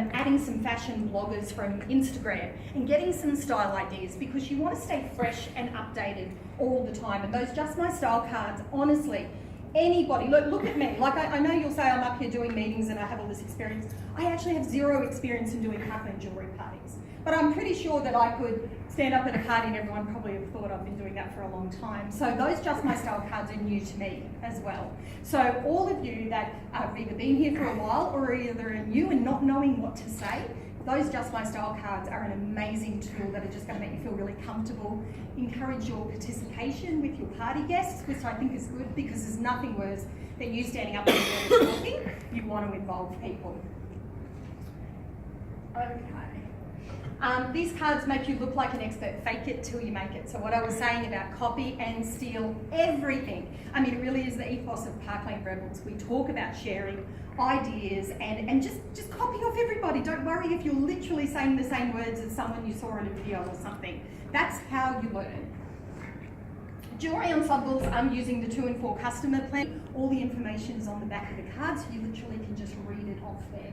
adding some fashion bloggers from Instagram and getting some style ideas, because you want to stay fresh and updated all the time. And those Just My Style cards, honestly, anybody, look at me. Like I know you'll say I'm up here doing meetings and I have all this experience. I actually have zero experience in doing Pantone jewellery parties. But I'm pretty sure that I could stand up at a party and everyone probably have thought I've been doing that for a long time. So those Just My Style cards are new to me as well. So all of you that have either been here for a while or either are new and not knowing what to say, those Just My Style cards are an amazing tool that are just going to make you feel really comfortable. Encourage your participation with your party guests, which I think is good, because there's nothing worse than you standing up and talking. You want to involve people. Okay. These cards make you look like an expert. Fake it till you make it. So what I was saying about copy and steal everything. I mean, it really is the ethos of Parkland Rebels. We talk about sharing ideas and just copy off everybody. Don't worry if you're literally saying the same words as someone you saw in a video or something. That's how you learn. Jewellery ensembles, I'm using the 2 and 4 customer plan. All the information is on the back of the card, so you literally can just read it off there.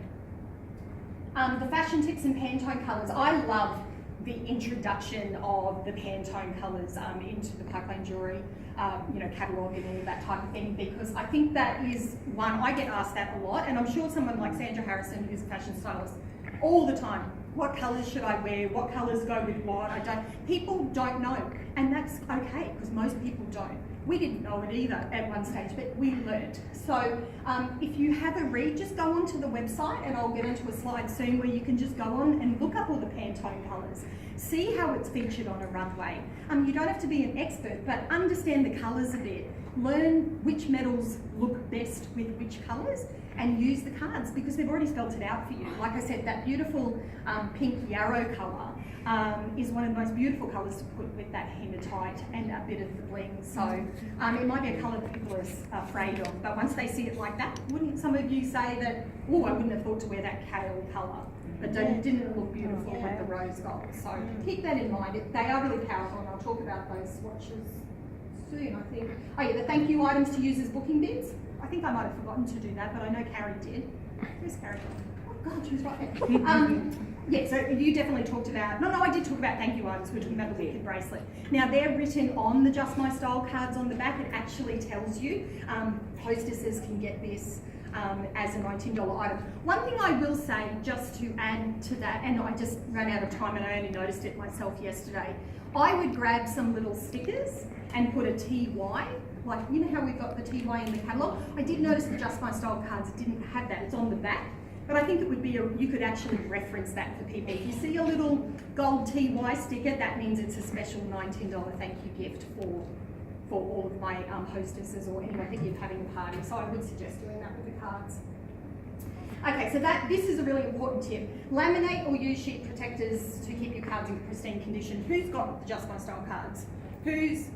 The fashion tips and Pantone colours. I love the introduction of the Pantone colours into the Parkland Jewellery catalogue and all that type of thing, because I think that is one, I get asked that a lot, and I'm sure someone like Sandra Harrison, who's a fashion stylist, all the time, what colours should I wear, what colours go with what, people don't know, and that's okay, because most people don't. We didn't know it either at one stage, but we learnt. So if you have a read, just go onto the website, and I'll get into a slide soon where you can just go on and look up all the Pantone colours. See how it's featured on a runway. You don't have to be an expert, but understand the colours a bit. Learn which metals look best with which colours, and use the cards, because they've already spelled it out for you. Like I said, that beautiful pink yarrow colour is one of the most beautiful colours to put with that hematite and a bit of the bling. So it might be a colour that people are afraid of, but once they see it like that, wouldn't some of you say that, oh, I wouldn't have thought to wear that kale colour, but didn't it look beautiful with the rose gold? So keep that in mind. They are really powerful, and I'll talk about those swatches soon, I think. Oh yeah, the thank you items to use as booking bids. I think I might have forgotten to do that, but I know Carrie did. Where's Carrie? Oh God, she was right there. Yeah, so you definitely talked about, no, I did talk about thank you items. We're talking about the wicked bracelet. Now they're written on the Just My Style cards on the back. It actually tells you hostesses can get this as a $19 item. One thing I will say, just to add to that, and I just ran out of time and I only noticed it myself yesterday, I would grab some little stickers and put a TY, like, you know how we've got the TY in the catalogue? I did notice the Just My Style cards didn't have that, it's on the back. But I think it would be, you could actually reference that for people. If you see a little gold TY sticker, that means it's a special $19 thank you gift for all of my hostesses or anyone thinking of having a party. So I would suggest doing that with the cards. Okay, so this is a really important tip. Laminate or use sheet protectors to keep your cards in pristine condition. Who's got Just My Style cards? Who's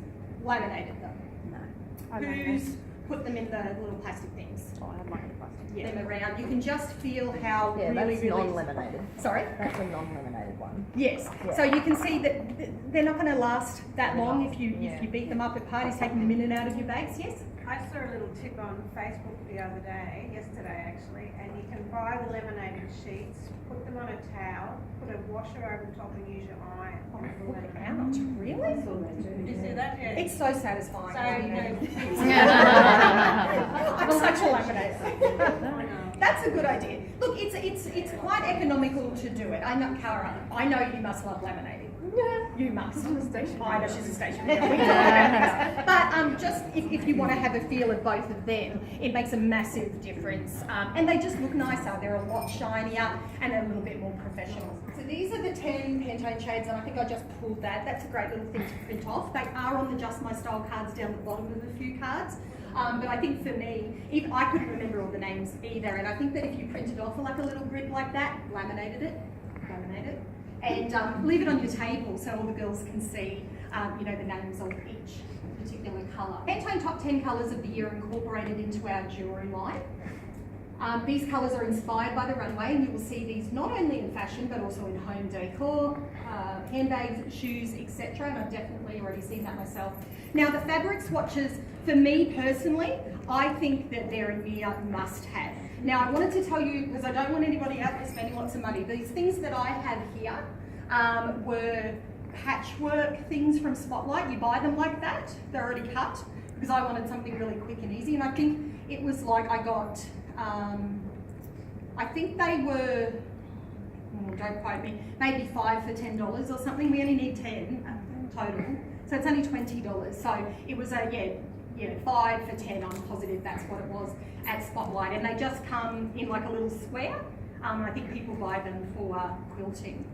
laminated them? No. Who's put them in the little plastic things? Oh, I have mine in plastic. Yeah. Them around. You can just feel how that's really non-laminated. Sorry? That's a non-laminated one. Yes. Yeah. So you can see that they're not going to last that long if you beat them up at parties, taking them in and out of your bags. Yes? I saw a little tip on Facebook yesterday actually, and you can buy the laminated sheets, put them on a towel, put a washer over the top and use your iron. Oh, look out. Really? Did you see that? Yeah. It's so satisfying. So, I'm such a laminator. That's a good idea. Look, it's quite economical to do it. I know, Cara, I know you must love laminating. Yeah. You must. I know she's a station. But just if you want to have a feel of both of them, it makes a massive difference. And they just look nicer. They're a lot shinier and a little bit more professional. So these are the 10 Pantone shades, and I think I just pulled that. That's a great little thing to print off. They are on the Just My Style cards down the bottom of a few cards. But I think for me, I couldn't remember all the names either, and I think that if you printed off like a little grid like that, laminate it, and leave it on your table so all the girls can see, the names of each particular colour. Pantone Top 10 Colours of the Year incorporated into our jewellery line. These colours are inspired by the runway, and you will see these not only in fashion but also in home decor, handbags, shoes, etc. And I've definitely already seen that myself. Now the fabric swatches, for me personally, I think that they're a near must-have. Now I wanted to tell you, because I don't want anybody out there spending lots of money, these things that I have here were patchwork things from Spotlight. You buy them like that, they're already cut, because I wanted something really quick and easy. And I think it was like I got, I think they were, don't quote me, maybe 5 for $10 or something. We only need 10 total, so it's only $20. So it was a, 5 for 10, I'm positive that's what it was at Spotlight. And they just come in like a little square. I think people buy them for quilting.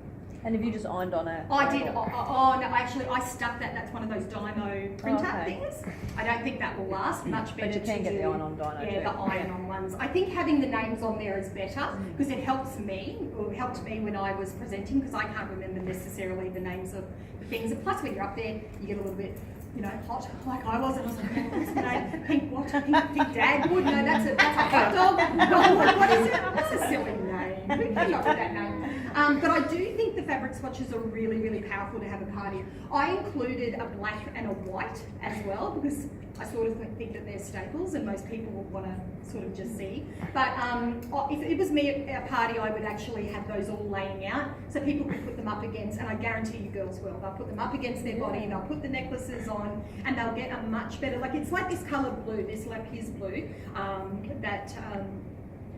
And have you just ironed on it? I did. Oh no, actually I stuck that. That's one of those dyno printer okay. things. I don't think that will last. Much better. But you can get the iron-on dyno. Yeah, the iron-on ones. I think having the names on there is better because it helps me, or helped me when I was presenting, because I can't remember necessarily the names of the things. And plus when you're up there, you get a little bit, hot, like I was, and I was like, what's the name? Pink what? Pink Dagwood? No, that's a hot dog. What is it? That's a silly name. We came up with that name. But I do think the fabric swatches are really, really powerful to have a party. I included a black and a white as well, because I sort of think that they're staples and most people will want to sort of just see. But if it was me at a party, I would actually have those all laying out so people could put them up against, and I guarantee you girls will, they'll put them up against their body and they'll put the necklaces on and they'll get a much better, like it's like this colour blue, this lapis blue that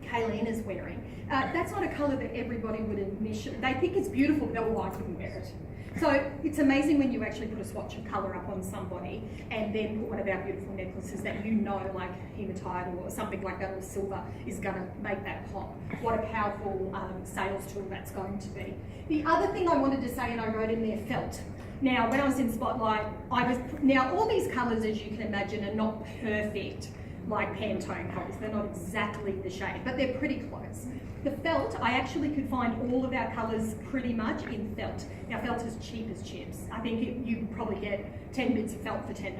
Kayleen is wearing. That's not a colour that everybody would initially, they think it's beautiful, but I couldn't wear it. So it's amazing when you actually put a swatch of colour up on somebody and then put one of our beautiful necklaces that like hematite or something like that, or silver, is going to make that pop. What a powerful sales tool that's going to be. The other thing I wanted to say, and I wrote in there, felt. Now when I was in Spotlight, now all these colours, as you can imagine, are not perfect like Pantone colours. They're not exactly the shade, but they're pretty close. The felt, I actually could find all of our colours pretty much in felt. Now felt is cheap as chips. I think you probably get 10 bits of felt for $10.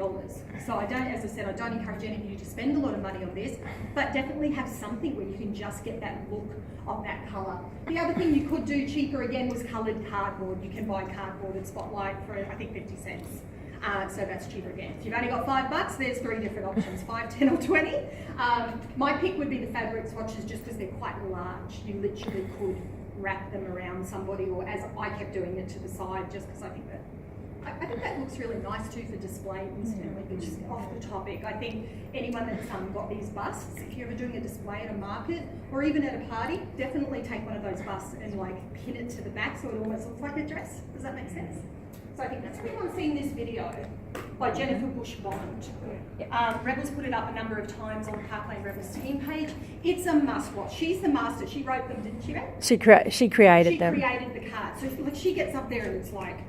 So as I said, I don't encourage any of you to spend a lot of money on this, but definitely have something where you can just get that look of that colour. The other thing you could do cheaper again was coloured cardboard. You can buy cardboard at Spotlight for I think 50 cents. So that's cheaper again. If you've only got $5, there's 3 different options, 5, 10 or 20. My pick would be the fabric swatches just because they're quite large. You literally could wrap them around somebody, or as I kept doing it to the side, just because I think that looks really nice too for display incidentally, but just off the topic. I think anyone that's got these busts, if you're ever doing a display at a market or even at a party, definitely take one of those busts and like pin it to the back so it almost looks like a dress. Does that make sense? So I think that's everyone seen this video by Jennifer Bush Bond. Rebels put it up a number of times on the Parkland Rebels team page. It's a must watch. She's the master. She wrote them, didn't she, Reb? She created them. She created the cards. So like she gets up there and it's like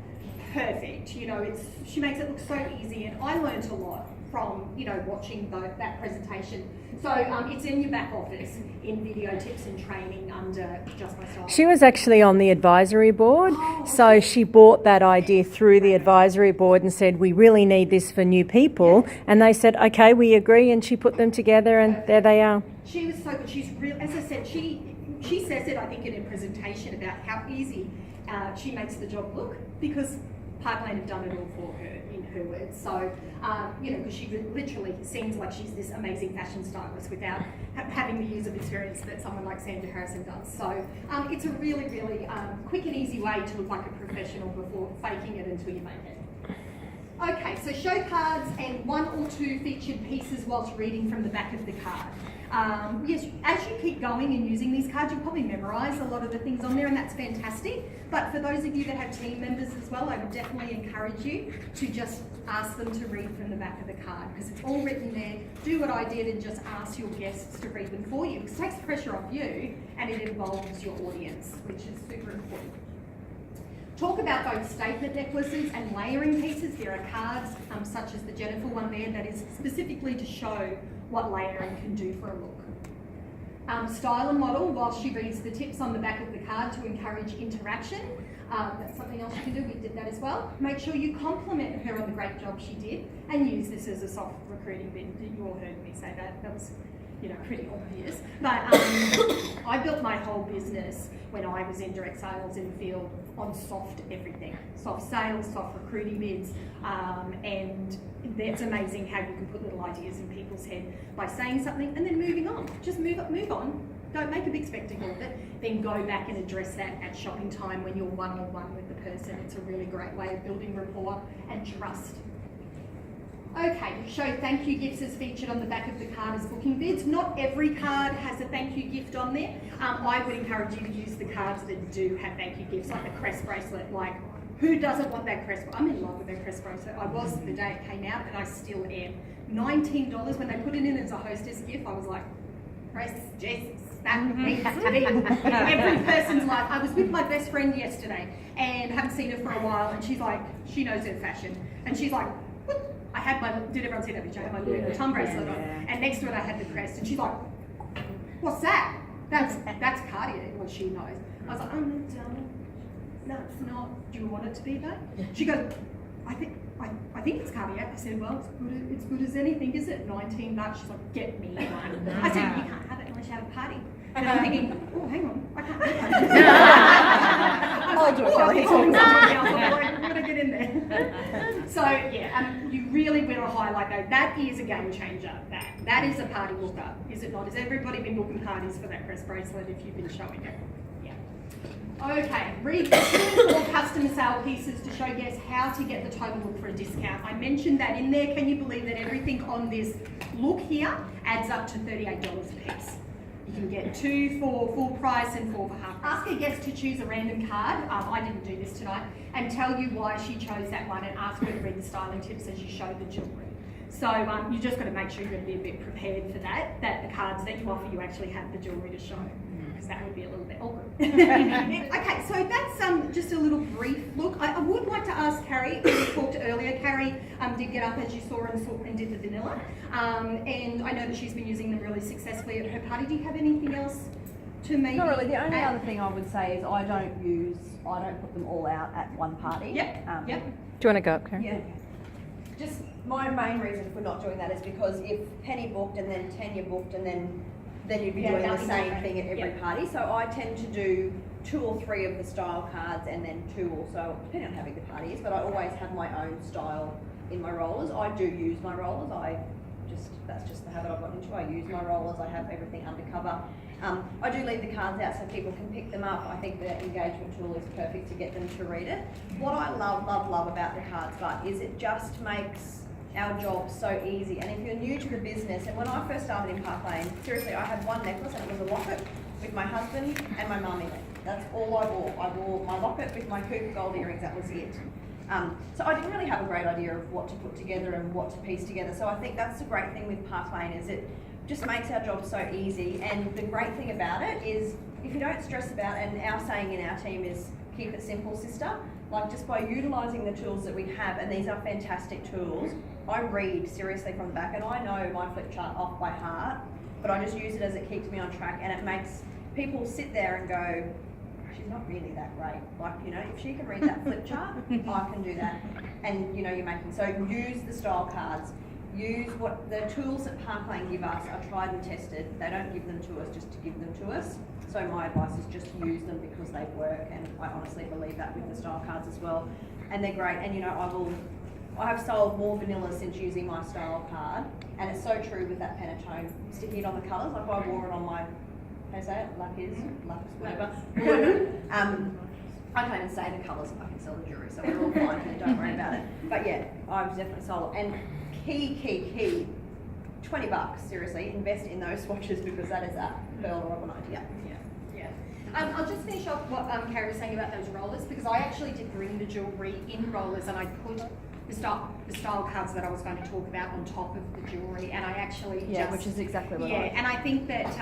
perfect. She makes it look so easy, and I learned a lot from watching that presentation. So it's in your back office in video tips and training under Just My Style. She was actually on the advisory board, so she brought that idea through the advisory board and said, we really need this for new people, and they said, okay, we agree, and she put them together, and there they are. She was so good. She's real, as I said, she says it, I think, in a presentation about how easy she makes the job look, because Parkland have done it all for her, in her words. So, because she literally seems like she's this amazing fashion stylist without having the years of experience that someone like Sandra Harrison does. So, it's a really, really quick and easy way to look like a professional before faking it until you make it. Okay, so show cards and 1 or 2 featured pieces whilst reading from the back of the card. Yes, as you keep going and using these cards, you'll probably memorise a lot of the things on there, and that's fantastic. But for those of you that have team members as well, I would definitely encourage you to just ask them to read from the back of the card, because it's all written there. Do what I did and just ask your guests to read them for you. It takes pressure off you and it involves your audience, which is super important. Talk about both statement necklaces and layering pieces. There are cards such as the Jennifer one there that is specifically to show what layering can do for a look. Style and model, while she reads the tips on the back of the card to encourage interaction. That's something else you can do. We did that as well. Make sure you compliment her on the great job she did and use this as a soft recruiting bit. You all heard me say that. That was pretty obvious. But I built my whole business when I was in direct sales in the field on soft everything. Soft sales, soft recruiting bids, and it's amazing how you can put little ideas in people's head by saying something and then moving on. Just move on. Don't make a big spectacle of it. Then go back and address that at shopping time when you're one-on-one with the person. It's a really great way of building rapport and trust. Okay, show thank you gifts as featured on the back of the card as booking bids. Not every card has a thank you gift on there. I would encourage you to use the cards that do have thank you gifts, like the Crest bracelet. Like, who doesn't want that Crest? I'm in love with that Crest bracelet. I was the day it came out, and I still am. $19 when they put it in as a hostess gift. I was like, press Jesus, that means to me. Every person's life. I was with my best friend yesterday and haven't seen her for a while, and she's like, she knows her fashion, and she's like, what? I had my, did everyone see that picture? I had my Louis Vuitton bracelet on, and next to it I had the Crest, and she's like, what's that? That's Cartier. Well, she knows. I was like, oh no, darling, no, it's not. Do you want it to be that? She goes, I think it's Cartier. I said, well, it's good as anything, is it? $19. She's like, get me one. I said, you can't have it unless you have a party. And I'm thinking, oh, hang on, I can't have that. I'll do it, Kelly. I'm going to get in there. So, yeah, you really want to highlight that. That is a game changer. That is a party looker, is it not? Has everybody been booking parties for that Crest bracelet if you've been showing it? Yeah. Okay, read the 2 or 4 customer sale pieces to show guests how to get the total look for a discount. I mentioned that in there. Can you believe that everything on this look here adds up to $38 a piece? You can get 2 for full price and 4 for half price. Ask a guest to choose a random card. I didn't do this tonight. And tell you why she chose that one, and ask her to read the styling tips as you show the jewellery. So you just got to make sure you're going to be a bit prepared for that the cards that you offer, you actually have the jewellery to show. Because that would be a little bit awkward. Okay, so that's just a little brief look. I would like to ask Carrie, we talked earlier, Carrie did get up as you saw and did the vanilla. And I know that she's been using them really successfully at her party. Do you have anything else to maybe Not really. The only add? other thing I would say is I don't put them all out at one party. Yep. Do you want to go up, Carrie? Yeah. Just my main reason for not doing that is because if Penny booked and then Tanya booked and then you'd be doing the same thing at every party. So I tend to do 2 or 3 of the style cards and then 2 also, depending on how big the party is, but I always have my own style in my rollers. I do use my rollers. That's just the habit I've got into. I use my rollers. I have everything undercover. I do leave the cards out so people can pick them up. I think the engagement tool is perfect to get them to read it. What I love about the cards, but is it just makes our job so easy. And if you're new to the business, and when I first started in Park Lane, seriously, I had one necklace and it was a locket with my husband and my mum in it. That's all I wore. I wore my locket with my hoop gold earrings, that was it. So I didn't really have a great idea of what to put together and what to piece together. So I think that's the great thing with Park Lane, is it just makes our job so easy. And the great thing about it is if you don't stress about, and our saying in our team is keep it simple, sister. Like, just by utilising the tools that we have, and these are fantastic tools. I read seriously from the back, and I know my flip chart off by heart, but I just use it as it keeps me on track, and it makes people sit there and go, she's not really that great. Like, if she can read that flip chart, I can do that. And you're making, so use the style cards. Use what the tools that Park Lane give us are tried and tested. They don't give them to us just to give them to us. So my advice is just use them because they work, and I honestly believe that with the style cards as well. And they're great. And I have sold more vanilla since using my style card, and it's so true with that Pantone, sticking it on the colours. Like, I wore it on my, how do you say it? Lux, whatever. I can't even say the colours if I can sell the jewellery, so we're all fine here, don't worry about it. But yeah, I've definitely sold it. And key, $20, seriously, invest in those swatches, because that is a pearl of an idea. Yeah. I'll just finish off what Carrie was saying about those rollers, because I actually did bring the jewellery in rollers, and I put the style cards that I was going to talk about on top of the jewellery, and I actually which is exactly what I and I think that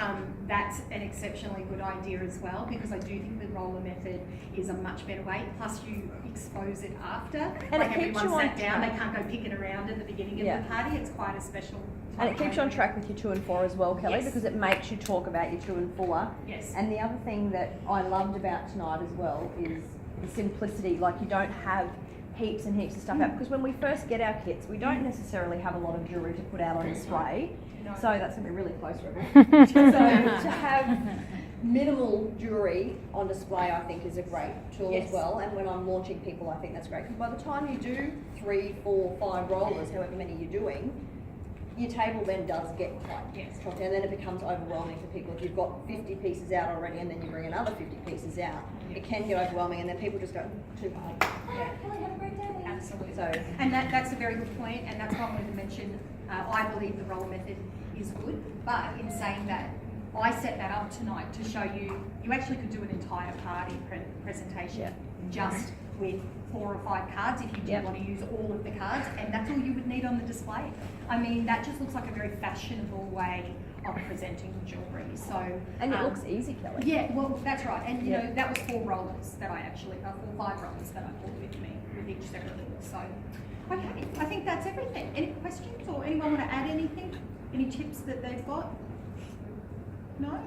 that's an exceptionally good idea as well, because I do think the roller method is a much better way. Plus, you expose it after, and like it keeps everyone you on sat down, track. they can't go picking around at the beginning of the party. It's quite a special. And it keeps you on track with your 2 and 4 as well, Kelly, because it makes you talk about your 2 and 4. Yes. And the other thing that I loved about tonight as well is the simplicity. Like, you don't have heaps and heaps of stuff out, because when we first get our kits, we don't necessarily have a lot of jewellery to put out on display. No. So that's going to be really close, Rebel. So to have minimal jewellery on display, I think, is a great tool Yes. as well. And when I'm launching people, I think that's great, because by the time you do 3, 4, 5 rollers, however many you're doing, your table then does get quite Yes. chopped down, and then it becomes overwhelming for people. If you've got 50 pieces out already and then you bring another 50 pieces out, it can get overwhelming, and then people just go, too hard. Kelly, have a great day. Absolutely. So, And that's a very good point, and that's why I wanted to mention, I believe the roller method is good, but in saying that, I set that up tonight to show you, you actually could do an entire party presentation just with 4 or 5 cards if you do want to use all of the cards, and that's all you would need on the display. I mean, that just looks like a very fashionable way of presenting jewellery. So, and it looks easy, Kelly. yeah, well, that's right. And you know, that was 4 rollers that I actually, 4 or 5 rollers that I brought with me, with each separately. So, okay, I think that's everything. Any questions, or anyone want to add anything? Any tips that they've got? No?